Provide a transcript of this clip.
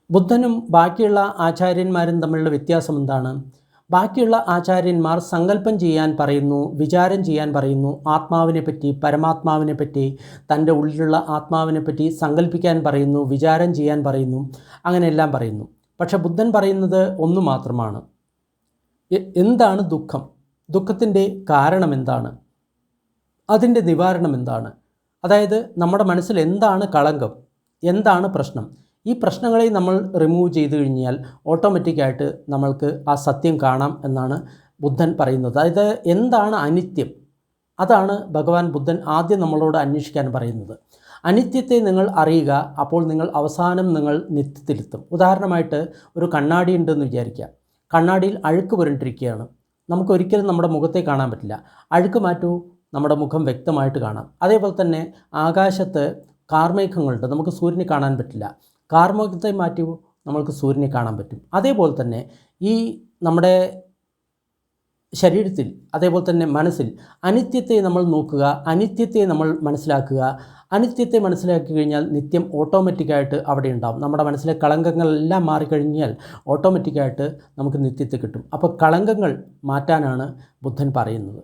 ബുദ്ധനും ബാക്കിയുള്ള ആചാര്യന്മാരും തമ്മിലുള്ള വ്യത്യാസം എന്താണ്? ബാക്കിയുള്ള ആചാര്യന്മാർ സങ്കല്പം ചെയ്യാൻ പറയുന്നു, വിചാരം ചെയ്യാൻ പറയുന്നു, ആത്മാവിനെപ്പറ്റി, പരമാത്മാവിനെപ്പറ്റി, തൻ്റെ ഉള്ളിലുള്ള ആത്മാവിനെപ്പറ്റി സങ്കല്പിക്കാൻ പറയുന്നു, വിചാരം ചെയ്യാൻ പറയുന്നു, അങ്ങനെയെല്ലാം പറയുന്നു. പക്ഷെ ബുദ്ധൻ പറയുന്നത് ഒന്നു മാത്രമാണ്. എന്താണ് ദുഃഖം? ദുഃഖത്തിൻ്റെ കാരണം എന്താണ്? അതിൻ്റെ നിവാരണം എന്താണ്? അതായത് നമ്മുടെ മനസ്സിൽ എന്താണ് കളങ്കം, എന്താണ് പ്രശ്നം? ഈ പ്രശ്നങ്ങളെ നമ്മൾ റിമൂവ് ചെയ്ത് കഴിഞ്ഞാൽ ഓട്ടോമാറ്റിക്കായിട്ട് നമ്മൾക്ക് ആ സത്യം കാണാം എന്നാണ് ബുദ്ധൻ പറയുന്നത്. അതായത് എന്താണ് അനിത്യം? അതാണ് ഭഗവാൻ ബുദ്ധൻ ആദ്യം നമ്മളോട് അന്വേഷിക്കാൻ പറയുന്നത്. അനിത്യത്തെ നിങ്ങൾ അറിയുക, അപ്പോൾ നിങ്ങൾ അവസാനം നിങ്ങൾ നിത്യത്തിലെത്തും. ഉദാഹരണമായിട്ട് ഒരു കണ്ണാടി ഉണ്ടെന്ന് വിചാരിക്കുക. കണ്ണാടിയിൽ അഴുക്ക് പുരണ്ടിരിക്കുകയാണ്. നമുക്കൊരിക്കലും നമ്മുടെ മുഖത്തെ കാണാൻ പറ്റില്ല. അഴുക്ക് മാറ്റൂ, നമ്മുടെ മുഖം വ്യക്തമായിട്ട് കാണാം. അതേപോലെ തന്നെ ആകാശത്ത് കാർമേഘങ്ങളുണ്ട്, നമുക്ക് സൂര്യനെ കാണാൻ പറ്റില്ല. കാർമേഘത്തെ മാറ്റി നമ്മൾക്ക് സൂര്യനെ കാണാൻ പറ്റും. അതേപോലെ തന്നെ ഈ നമ്മുടെ ശരീരത്തിൽ, അതേപോലെ തന്നെ മനസ്സിൽ അനിത്യത്തെ നമ്മൾ നോക്കുക, അനിത്യത്തെ നമ്മൾ മനസ്സിലാക്കുക. അനിത്യത്തെ മനസ്സിലാക്കി കഴിഞ്ഞാൽ നിത്യം ഓട്ടോമാറ്റിക്കായിട്ട് അവിടെ ഉണ്ടാവും. നമ്മുടെ മനസ്സിലെ കളങ്കങ്ങളെല്ലാം മാറിക്കഴിഞ്ഞാൽ ഓട്ടോമാറ്റിക്കായിട്ട് നമുക്ക് നിത്യത്തെ കിട്ടും. അപ്പോൾ കളങ്കങ്ങൾ മാറ്റാനാണ് ബുദ്ധൻ പറയുന്നത്.